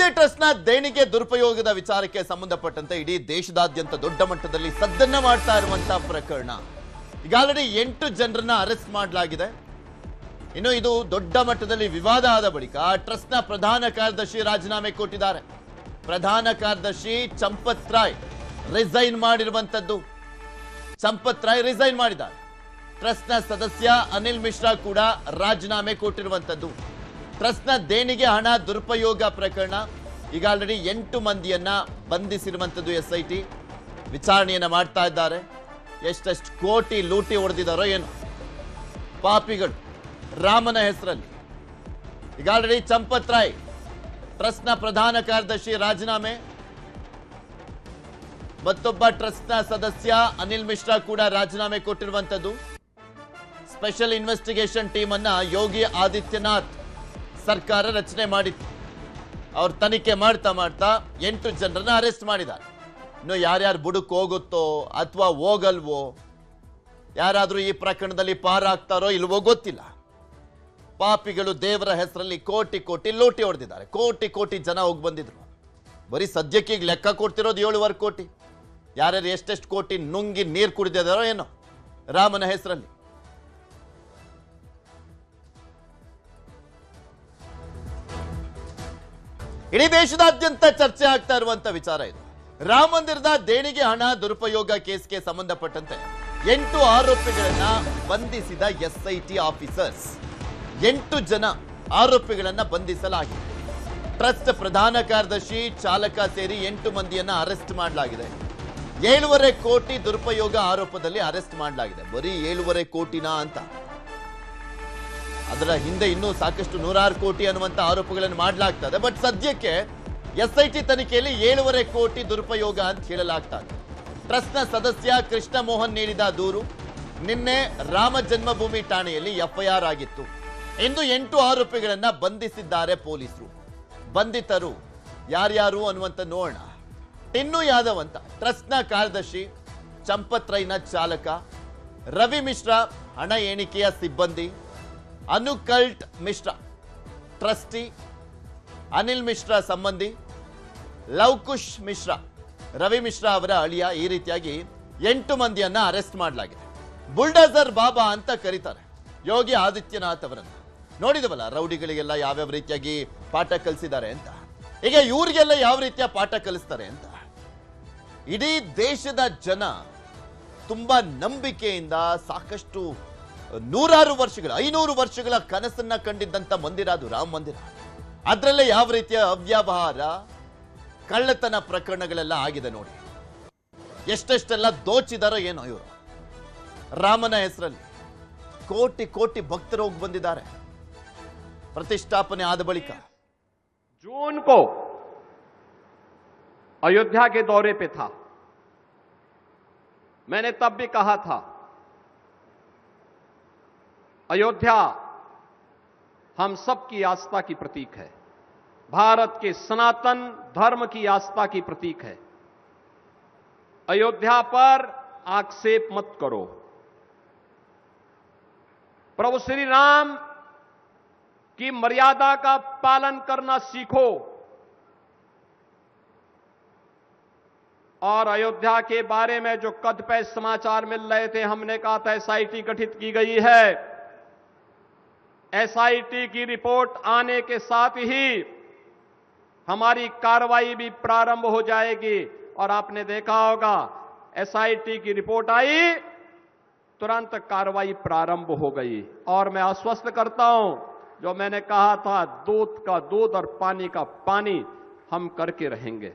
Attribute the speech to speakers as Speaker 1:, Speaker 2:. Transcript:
Speaker 1: ಅಯೋಧ್ಯೆ ಟ್ರಸ್ಟ್ನ ದೇಣಿಗೆ ದುರುಪಯೋಗದ ವಿಚಾರಕ್ಕೆ ಸಂಬಂಧಪಟ್ಟಂತೆ ಇಡೀ ದೇಶದಾದ್ಯಂತ ದೊಡ್ಡ ಮಟ್ಟದಲ್ಲಿ ಸದ್ದನ್ನ ಮಾಡ್ತಾ ಇರುವಂತಹ ಪ್ರಕರಣ. ಈಗ ಆಲ್ರೆಡಿ 8 ಜನರನ್ನ ಅರೆಸ್ಟ್ ಮಾಡಲಾಗಿದೆ. ಇನ್ನು ಇದು ದೊಡ್ಡ ಮಟ್ಟದಲ್ಲಿ ವಿವಾದ ಆದ ಬಳಿಕ ಟ್ರಸ್ಟ್ನ ಪ್ರಧಾನ ಕಾರ್ಯದರ್ಶಿ ರಾಜೀನಾಮೆ ಕೊಟ್ಟಿದ್ದಾರೆ. ಪ್ರಧಾನ ಕಾರ್ಯದರ್ಶಿ ಚಂಪತ್ ರಾಯ್ ರಿಸೈನ್ ಮಾಡಿರುವಂತದ್ದು. ಚಂಪತ್ ರಾಯ್ ರಿಸೈನ್ ಮಾಡಿದ್ದಾರೆ. ಟ್ರಸ್ಟ್ನ ಸದಸ್ಯ ಅನಿಲ್ ಮಿಶ್ರಾ ಕೂಡ ರಾಜೀನಾಮೆ ಕೊಟ್ಟಿರುವಂತದ್ದು. ಟ್ರಸ್ಟ್ನ ದೇಣಿಗೆ ಹಣ ದುರುಪಯೋಗ ಪ್ರಕರಣ ಈಗ ಆಲ್ರೆಡಿ 8 ಮಂದಿಯನ್ನ ಬಂಧಿಸಿರುವಂತದ್ದು. SIT ವಿಚಾರಣೆಯನ್ನ ಮಾಡ್ತಾ ಇದ್ದಾರೆ. ಎಷ್ಟೆಷ್ಟು ಕೋಟಿ ಲೂಟಿ ಹೊಡೆದಿದ್ದಾರೋ ಏನು ಪಾಪಿಗಳು ರಾಮನ ಹೆಸರಲ್ಲಿ. ಈಗ ಆಲ್ರೆಡಿ ಚಂಪತ್ ರಾಯ್ ಟ್ರಸ್ಟ್ನ ಪ್ರಧಾನ ಕಾರ್ಯದರ್ಶಿ ರಾಜೀನಾಮೆ, ಮತ್ತೊಬ್ಬ ಟ್ರಸ್ಟ್ನ ಸದಸ್ಯ ಅನಿಲ್ ಮಿಶ್ರಾ ಕೂಡ ರಾಜೀನಾಮೆ ಕೊಟ್ಟಿರುವಂತದ್ದು. ಸ್ಪೆಷಲ್ ಇನ್ವೆಸ್ಟಿಗೇಷನ್ ಟೀಮ್ ಅನ್ನ ಯೋಗಿ ಆದಿತ್ಯನಾಥ್ ಸರ್ಕಾರ ರಚನೆ ಮಾಡಿತ್ತು. ಅವ್ರು ತನಿಖೆ ಮಾಡ್ತಾ 8 ಜನರನ್ನ ಅರೆಸ್ಟ್ ಮಾಡಿದ್ದಾರೆ. ಇನ್ನು ಯಾರ್ಯಾರು ಬುಡಕ್ಕೆ ಹೋಗುತ್ತೋ ಅಥವಾ ಹೋಗಲ್ವೋ, ಯಾರಾದ್ರೂ ಈ ಪ್ರಕರಣದಲ್ಲಿ ಪಾರಾಗ್ತಾರೋ ಇಲ್ವೋ ಗೊತ್ತಿಲ್ಲ. ಪಾಪಿಗಳು ದೇವರ ಹೆಸರಲ್ಲಿ ಕೋಟಿ ಕೋಟಿ ಲೂಟಿ ಹೊಡೆದಿದ್ದಾರೆ. ಕೋಟಿ ಕೋಟಿ ಜನ ಹೋಗಿ ಬಂದಿದ್ರು. ಬರೀ ಸದ್ಯಕ್ಕೆ ಈಗ ಲೆಕ್ಕ ಕೊಡ್ತಿರೋದು 7.5 ಕೋಟಿ. ಯಾರ್ಯಾರು ಎಷ್ಟೆಷ್ಟು ಕೋಟಿ ನುಂಗಿ ನೀರು ಕುಡಿದಿದ್ದಾರೋ ಏನೋ ರಾಮನ ಹೆಸರಲ್ಲಿ. ಇಡೀ ದೇಶದಾದ್ಯಂತ ಚರ್ಚೆ ಆಗ್ತಾ ಇರುವಂತ ವಿಚಾರ ಇದು. ರಾಮ ಮಂದಿರದ ದೇಣಿಗೆ ಹಣ ದುರುಪಯೋಗ ಕೇಸ್ಗೆ ಸಂಬಂಧಪಟ್ಟಂತೆ 8 ಆರೋಪಿಗಳನ್ನ ಬಂಧಿಸಿದ SIT ಆಫೀಸರ್ಸ್. 8 ಜನ ಆರೋಪಿಗಳನ್ನ ಬಂಧಿಸಲಾಗಿದೆ. ಟ್ರಸ್ಟ್ ಪ್ರಧಾನ ಕಾರ್ಯದರ್ಶಿ, ಚಾಲಕ ಸೇರಿ 8 ಮಂದಿಯನ್ನ ಅರೆಸ್ಟ್ ಮಾಡಲಾಗಿದೆ. 7.5 ಕೋಟಿ ದುರುಪಯೋಗ ಆರೋಪದಲ್ಲಿ ಅರೆಸ್ಟ್ ಮಾಡಲಾಗಿದೆ. ಬರೀ 7.5 ಕೋಟಿನಾ ಅಂತ, ಅದರ ಹಿಂದೆ ಇನ್ನೂ ಸಾಕಷ್ಟು 106 ಕೋಟಿ ಅನ್ನುವಂತ ಆರೋಪಗಳನ್ನು ಮಾಡಲಾಗ್ತದೆ. ಬಟ್ ಸದ್ಯಕ್ಕೆ SIT ತನಿಖೆಯಲ್ಲಿ 7.5 ಕೋಟಿ ದುರುಪಯೋಗ ಅಂತ ಹೇಳಲಾಗ್ತದೆ. ಟ್ರಸ್ಟ್ನ ಸದಸ್ಯ ಕೃಷ್ಣ ಮೋಹನ್ ನೀಡಿದ ದೂರು ನಿನ್ನೆ ರಾಮ ಜನ್ಮಭೂಮಿ ಠಾಣೆಯಲ್ಲಿ FIR ಆಗಿತ್ತು. ಇಂದು 8 ಆರೋಪಿಗಳನ್ನ ಬಂಧಿಸಿದ್ದಾರೆ ಪೊಲೀಸರು. ಬಂಧಿತರು ಯಾರ್ಯಾರು ಅನ್ನುವಂತ ನೋಡೋಣ. ಟಿನ್ನು ಯಾದವ್ ಅಂತ ಟ್ರಸ್ಟ್ನ ಕಾರ್ಯದರ್ಶಿ, ಚಂಪತ್ ರೈನ ಚಾಲಕ, ರವಿ ಮಿಶ್ರಾ ಹಣ ಎಣಿಕೆಯ ಸಿಬ್ಬಂದಿ, ಅನುಕಲ್ಟ್ ಮಿಶ್ರಾ ಟ್ರಸ್ಟಿ, ಅನಿಲ್ ಮಿಶ್ರಾ ಸಂಬಂಧಿ, ಲವಕುಶ್ ಮಿಶ್ರಾ ರವಿ ಮಿಶ್ರಾ ಅವರ ಅಳಿಯ. ಈ ರೀತಿಯಾಗಿ 8 ಮಂದಿಯನ್ನ ಅರೆಸ್ಟ್ ಮಾಡಲಾಗಿದೆ. ಬುಲ್ಡೋಸರ್ ಬಾಬಾ ಅಂತ ಕರೀತಾರೆ ಯೋಗಿ ಆದಿತ್ಯನಾಥ್ ಅವರನ್ನ. ನೋಡಿದವಲ್ಲ ರೌಡಿಗಳಿಗೆಲ್ಲ ಯಾವ್ಯಾವ ರೀತಿಯಾಗಿ ಪಾಠ ಕಲಿಸಿದ್ದಾರೆ ಅಂತ. ಈಗ ಇವ್ರಿಗೆಲ್ಲ ಯಾವ ರೀತಿಯ ಪಾಠ ಕಲಿಸ್ತಾರೆ ಅಂತ ಇಡೀ ದೇಶದ ಜನ ತುಂಬಾ ನಂಬಿಕೆಯಿಂದ ಸಾಕಷ್ಟು 100 ವರ್ಷಗಳ 500 ವರ್ಷಗಳ ಕನಸನ್ನ ಕಂಡಿದ್ದಂತ ಮಂದಿರ ಅದು ರಾಮ ಮಂದಿರ. ಅದರಲ್ಲೇ ಯಾವ ರೀತಿಯ ಅವ್ಯವಹಾರ, ಕಳ್ಳತನ ಪ್ರಕರಣಗಳೆಲ್ಲ ಆಗಿದೆ ನೋಡಿ. ಎಷ್ಟೆಷ್ಟೆಲ್ಲ ದೋಚಿದಾರೋ ಏನೋ ಇವರು ರಾಮನ ಹೆಸರಲ್ಲಿ. ಕೋಟಿ ಕೋಟಿ ಭಕ್ತರು ಹೋಗಿ ಬಂದಿದ್ದಾರೆ ಪ್ರತಿಷ್ಠಾಪನೆ ಆದ ಬಳಿಕ.
Speaker 2: जून को अयोध्या के दौरे पे था. मैंने तब भी कहा था अयोध्या हम सबकी आस्था की प्रतीक है, भारत के सनातन धर्म की आस्था की प्रतीक है. अयोध्या पर आक्षेप मत करो. प्रभु श्री राम की मर्यादा का पालन करना सीखो. और अयोध्या के बारे में जो कदपे समाचार मिल रहे थे, हमने कहा था SIT गठित की गई है. SIT की रिपोर्ट आने के साथ ही हमारी कार्रवाई भी प्रारंभ हो जाएगी. और आपने देखा होगा SIT की रिपोर्ट आई, तुरंत कार्रवाई प्रारंभ हो गई. और मैं आश्वस्त करता हूं, जो मैंने कहा था दूध का दूध और पानी का पानी हम करके रहेंगे.